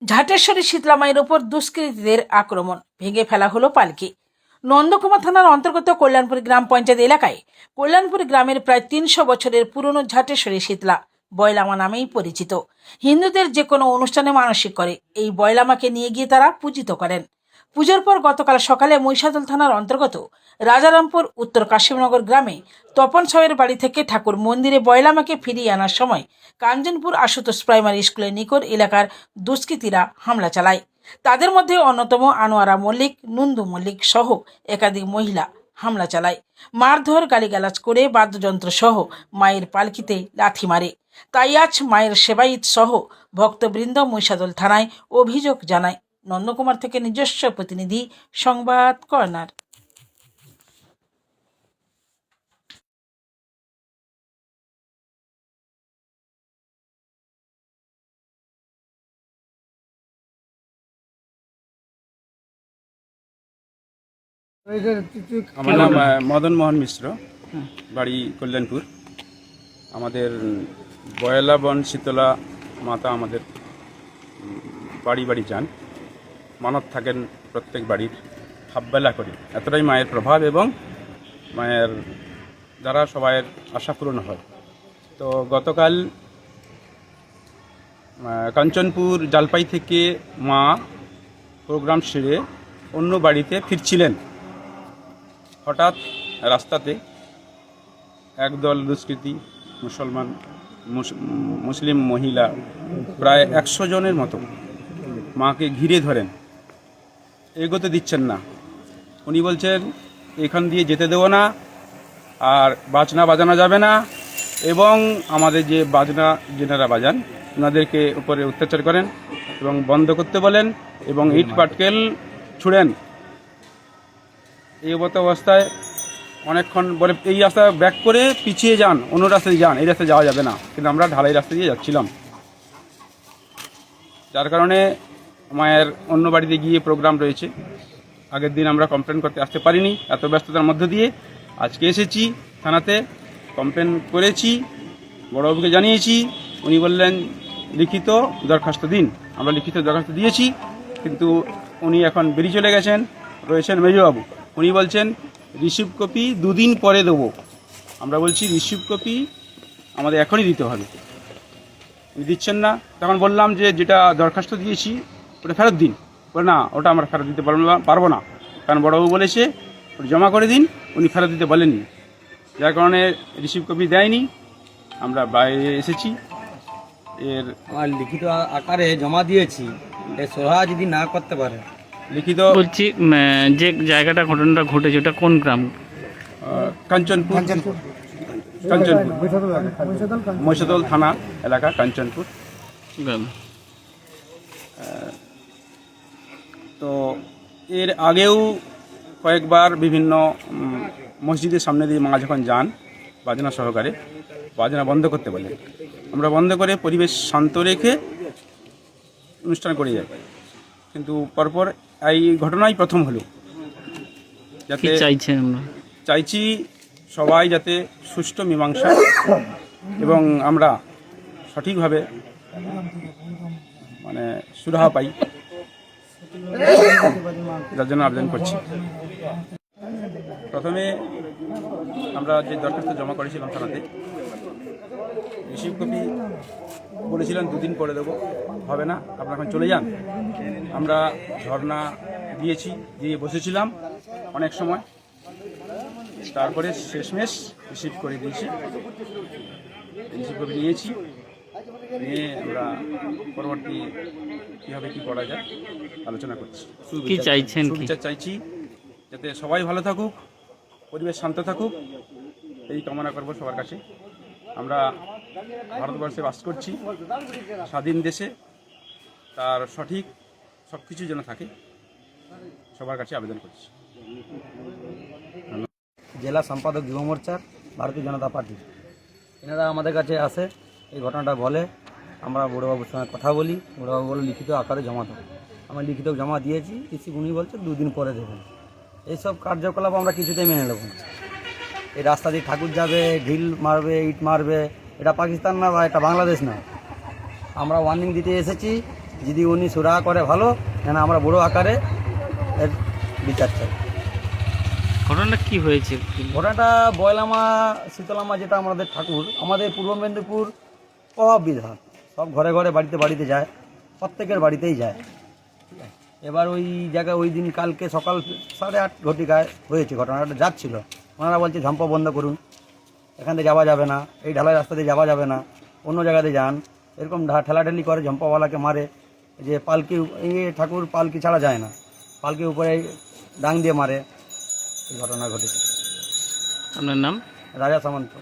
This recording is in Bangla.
ঝাটেশ্বরী শীতলা মায়ের ওপর দুষ্কৃতীদের আক্রমণ, ভেঙে ফেলা হলো পালকি। নন্দকুমার থানার অন্তর্গত কল্যাণপুর গ্রাম পঞ্চায়েত এলাকায় কল্যাণপুর গ্রামের প্রায় ৩০০ বছরের পুরনো ঝাটেশ্বরী শীতলা বয়লামা নামেই পরিচিত। হিন্দুদের যে কোনো অনুষ্ঠানে মানসিক করে এই বয়লামাকে নিয়ে গিয়ে তারা পূজিত করেন। পুজোর পর গতকাল সকালে মহিষাদল থানার অন্তর্গত রাজারামপুর উত্তর কাশিমনগর গ্রামে তপন সাহের বাড়ি থেকে ঠাকুর মন্দিরে বয়লামাকে ফিরিয়ে আনার সময় কাঞ্চনপুর আশুতোষ প্রাইমারি স্কুলের নিকট এলাকার দুষ্কৃতীরা হামলা চালায়। তাদের মধ্যে অন্যতম আনোয়ারা মল্লিক, নন্দু মল্লিক সহ একাধিক মহিলা হামলা চালায়। মারধর, গালিগালাজ করে বাদ্যযন্ত্র সহ মায়ের পালকিতে লাথি মারে। তাই আজ মায়ের সেবায়িত সহ ভক্তবৃন্দ মহিষাদল থানায় অভিযোগ জানায়। নন্দকুমার থেকে নিজস্ব প্রতিনিধি, সংবাদ কর্নার। আমার নাম মদন মোহন মিশ্র, বাড়ি কল্যাণপুর। আমাদের বয়লা বন শীতলা মাতা আমাদের বাড়ি বাড়ি যান, মানত থাকেন প্রত্যেক বাড়ির হাফবেলা করে। এতটাই মায়ের প্রভাব এবং মায়ের দ্বারা সবাইয়ের আশা পূরণ হয়। তো গতকাল কাঞ্চনপুর জালপাই থেকে মা প্রোগ্রাম সেরে অন্য বাড়িতে ফিরছিলেন। হঠাৎ রাস্তাতে একদল দুষ্কৃতী মুসলিম মহিলা প্রায় 100 জনের মতো মাকে ঘিরে ধরেন, এগোতে দিচ্ছেন না। উনি বলছেন এখান দিয়ে যেতে দেবো না, আর বাজনা বাজানো যাবে না, এবং আমাদের যে বাজনা যেনারা বাজান ওনাদেরকে উপরে অত্যাচার করেন এবং বন্ধ করতে বলেন এবং ইট পাটকেল ছুঁড়েন। এই অবস্থায় অনেকক্ষণ বলে এই রাস্তা ব্যাক করে পিছিয়ে যান, অন্য রাস্তায় যান, এই রাস্তায় যাওয়া যাবে না। কিন্তু আমরা ঢালাই রাস্তা দিয়ে যাচ্ছিলাম, যার কারণে মায়ের অন্য বাড়িতে গিয়ে প্রোগ্রাম রয়েছে। আগের দিন আমরা কমপ্লেন করতে আসতে পারিনি, এত ব্যস্ততার মধ্য দিয়ে আজকে এসেছি থানাতে, কমপ্লেন করেছি, বড়বাবুকে জানিয়েছি। উনি বললেন লিখিত দরখাস্ত দিন। আমরা লিখিত দরখাস্ত দিয়েছি, কিন্তু উনি এখন বেরিয়ে চলে গেছেন। রয়েছেন মেজবাবু, উনি বলছেন রিসিভ কপি 2 দিন পরে দেবো। আমরা বলছি রিসিভ কপি আমাদের এখনই দিতে হবে, উনি দিচ্ছেন না। তখন বললাম যে যেটা দরখাস্ত দিয়েছি ওটা ফেরত দিন। বলে না, ওটা আমরা ফেরত দিতে পারবো না, কারণ বড়বাবু বলেছে ওটা জমা করে দিন, উনি ফেরত দিতে বলেননি, যার কারণে রিসিভ কপি দেয়নি। আমরা বাইরে এসেছি। এর আমার লিখিত আকারে জমা দিয়েছি, সোহা যদি না করতে পারে লিখিত বলছি যে জায়গাটা ঘটনাটা ঘটেছে ওটা কোন গ্রাম? কাঞ্চনপুর মহিষাদল থানা এলাকা, কাঞ্চনপুর। তো এর আগেও কয়েকবার বিভিন্ন মসজিদের সামনে দিয়ে মা যখন যান বাজনা সহকারে, বাজনা বন্ধ করতে বলে, আমরা বন্ধ করে পরিবেশ শান্ত রেখে অনুষ্ঠান করে যাই। কিন্তু পরপর এই ঘটনাই প্রথম হলো। যাতে চাইছি সবাই যাতে সুষ্ঠু মীমাংসা এবং আমরা সঠিকভাবে সুরাহা পাই, যার জন্য আবেদন করছি। প্রথমে আমরা যে দরখাস্ত জমা করেছিলাম থানাতে, রিসিভ কপি বলেছিলেন 2 দিন পরে দেবো, হবে না, আপনারা এখন চলে যান। আমরা ধর্ণা দিয়েছি, দিয়ে বসেছিলাম অনেক সময়, তারপরে শেষমেশ রিসিভ করে দিয়েছি। রিসিভ কপি নিয়েছি, নিয়ে আমরা পরবর্তী কীভাবে কী করা যায় আলোচনা করছি। কি চাইছেন? সুবিচার চাইছি, যাতে সবাই ভালো থাকুক, পরিবেশ শান্ত থাকুক, এই কামনা করব সবার কাছে। আমরা ভারতবর্ষে বাস করছি, স্বাধীন দেশে, তার সঠিক সব কিছু যেন থাকে, সবার কাছে আবেদন করছি। জেলা সম্পাদক যুব মোর্চার ভারতীয় জনতা পার্টি, এনারা আমাদের কাছে আসে, এই ঘটনাটা বলে, আমরা বড়োবাবুর সঙ্গে কথা বলি, বড়োবাবু বলে লিখিত আকারে জমা দেবো। আমরা লিখিত জমা দিয়েছি, রিসিভ উনি বলছে 2 দিন পরে দেবেন। এইসব কার্যকলাপ আমরা কিছুতেই মেনে নেব না। এই রাস্তা দিয়ে ঠাকুর যাবে, ঢিল মারবে, ইট মারবে, এটা পাকিস্তান না বা এটা বাংলাদেশ না। আমরা ওয়ার্নিং দিতে এসেছি, যদি উনি সুরাহা করে ভালো, কেন আমরা বড় আকারে এর বিচার চাই। ঘটনাটা কি হয়েছে? ঘটনাটা বয়লামা শীতলামা, যেটা আমাদের ঠাকুর, আমাদের পূর্ব মেদিনীপুর প্রভাব বিধান, সব ঘরে ঘরে বাড়িতে বাড়িতে যায়, প্রত্যেকের বাড়িতেই যায়। এবার ওই জায়গায় ওই দিন কালকে সকাল 8:30 ঘটিকায় হয়েছে ঘটনাটা, যাচ্ছিল, ওনারা বলছে ঝম্পা বন্ধ করুন, এখান থেকে যাওয়া যাবে না, এই ঢালাই রাস্তা দিয়ে যাওয়া যাবে না, অন্য জায়গাতে যান, এরকম ঠেলাঠেলি করে ঝম্পাওয়ালাকে মারে। যে পালকি, এই ঠাকুর পালকি ছাড়া যায় না, পালকির উপরে ডাং দিয়ে মারে। এই ঘটনা ঘটেছে। আপনার নাম? রাজা সামন্ত।